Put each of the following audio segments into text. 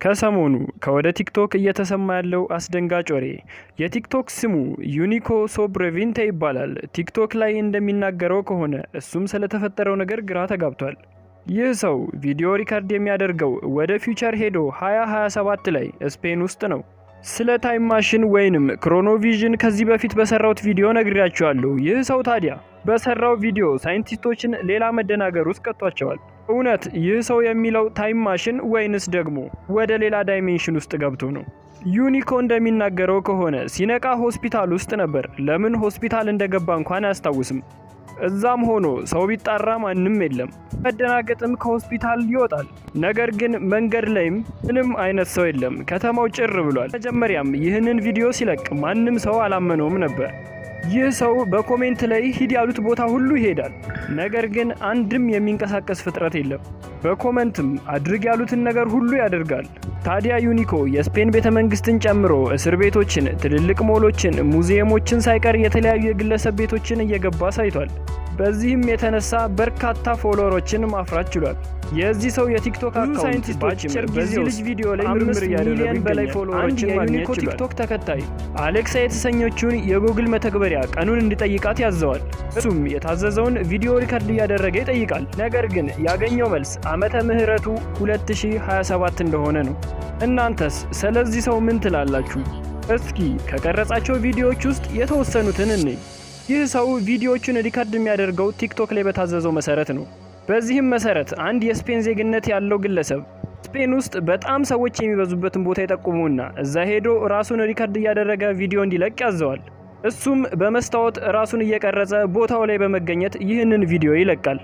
ከሰሞኑ ከወደ ቲክቶክ እየተሰማ ያለው አስደንጋጭ ወሬ የቲክቶክ ስሙ ዩኒኮ ሶብረቪንቴ ይባላል። ቲክቶክ ላይ እንደሚናገረው ከሆነ እሱም ስለተፈጠረው ነገር ግራ ተጋብቷል። ይህ ሰው ቪዲዮ ሪካርድ የሚያደርገው ወደ ፊውቸር ሄዶ 2027 ላይ ስፔን ውስጥ ነው። ስለ ታይም ማሽን ወይንም ክሮኖቪዥን ከዚህ በፊት በሰራውት ቪዲዮ ነግሬያቸዋለሁ። ይህ ሰው ታዲያ በሰራው ቪዲዮ ሳይንቲስቶችን ሌላ መደናገር ውስጥ ቀጥቷቸዋል። እውነት ይህ ሰው የሚለው ታይም ማሽን ወይንስ ደግሞ ወደ ሌላ ዳይሜንሽን ውስጥ ገብቶ ነው? ዩኒኮ እንደሚናገረው ከሆነ ሲነቃ ሆስፒታል ውስጥ ነበር። ለምን ሆስፒታል እንደገባ እንኳን አያስታውስም። እዛም ሆኖ ሰው ቢጣራ ማንም የለም። መደናገጥም ከሆስፒታል ይወጣል። ነገር ግን መንገድ ላይም ምንም አይነት ሰው የለም። ከተማው ጭር ብሏል። መጀመሪያም ይህንን ቪዲዮ ሲለቅ ማንም ሰው አላመነውም ነበር። ይህ ሰው በኮሜንት ላይ ሂድ ያሉት ቦታ ሁሉ ይሄዳል። ነገር ግን አንድም የሚንቀሳቀስ ፍጥረት የለም። በኮሜንትም አድርግ ያሉትን ነገር ሁሉ ያደርጋል። ታዲያ ዩኒኮ የስፔን ቤተመንግስትን ጨምሮ እስር ቤቶችን፣ ትልልቅ ሞሎችን፣ ሙዚየሞችን ሳይቀር የተለያዩ የግለሰብ ቤቶችን እየገባ ሳይቷል። በዚህም የተነሳ በርካታ ፎሎወሮችን ማፍራት ችሏል። የዚህ ሰው የቲክቶክ አካውንት በአጭር ጊዜ ልጅ ቪዲዮ ላይ ምርምር ሚሊዮን በላይ ፎሎወሮችን ማግኘት ችሏል። ቲክቶክ ተከታይ አሌክሳ የተሰኘችውን የጉግል መተግበሪያ ቀኑን እንዲጠይቃት ያዘዋል። እሱም የታዘዘውን ቪዲዮ ሪከርድ እያደረገ ይጠይቃል። ነገር ግን ያገኘው መልስ ዓመተ ምህረቱ 2027 እንደሆነ ነው። እናንተስ ስለዚህ ሰው ምን ትላላችሁ? እስኪ ከቀረጻቸው ቪዲዮዎች ውስጥ የተወሰኑትን እንይ። ይህ ሰው ቪዲዮዎቹን ሪከርድ የሚያደርገው ቲክቶክ ላይ በታዘዘው መሰረት ነው። በዚህም መሰረት አንድ የስፔን ዜግነት ያለው ግለሰብ ስፔን ውስጥ በጣም ሰዎች የሚበዙበትን ቦታ ይጠቁሙና እዛ ሄዶ ራሱን ሪከርድ እያደረገ ቪዲዮ እንዲለቅ ያዘዋል። እሱም በመስታወት ራሱን እየቀረጸ ቦታው ላይ በመገኘት ይህንን ቪዲዮ ይለቃል።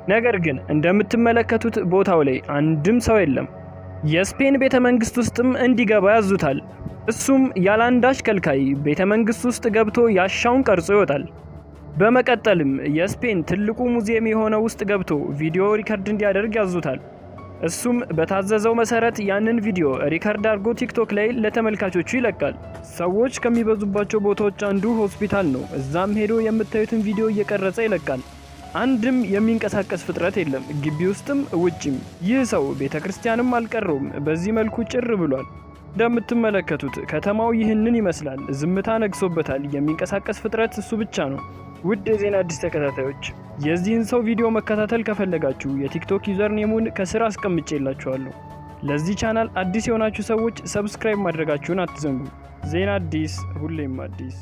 ነገር ግን እንደምትመለከቱት ቦታው ላይ አንድም ሰው የለም። የስፔን ቤተመንግስት ውስጥም እንዲገባ ያዙታል። እሱም ያላንዳች ከልካይ ቤተመንግስት ውስጥ ገብቶ ያሻውን ቀርጾ ይወጣል። በመቀጠልም የስፔን ትልቁ ሙዚየም የሆነ ውስጥ ገብቶ ቪዲዮ ሪከርድ እንዲያደርግ ያዙታል። እሱም በታዘዘው መሰረት ያንን ቪዲዮ ሪከርድ አድርጎ ቲክቶክ ላይ ለተመልካቾቹ ይለቃል። ሰዎች ከሚበዙባቸው ቦታዎች አንዱ ሆስፒታል ነው። እዛም ሄዶ የምታዩትን ቪዲዮ እየቀረጸ ይለቃል። አንድም የሚንቀሳቀስ ፍጥረት የለም፣ ግቢ ውስጥም ውጭም። ይህ ሰው ቤተክርስቲያንም አልቀረውም። በዚህ መልኩ ጭር ብሏል። እንደምትመለከቱት ከተማው ይህንን ይመስላል። ዝምታ ነግሶበታል። የሚንቀሳቀስ ፍጥረት እሱ ብቻ ነው። ውድ የዜና አዲስ ተከታታዮች የዚህን ሰው ቪዲዮ መከታተል ከፈለጋችሁ የቲክቶክ ዩዘር ኔሙን ከስር አስቀምጬላችኋለሁ። ለዚህ ቻናል አዲስ የሆናችሁ ሰዎች ሰብስክራይብ ማድረጋችሁን አትዘንጉ። ዜና አዲስ ሁሌም አዲስ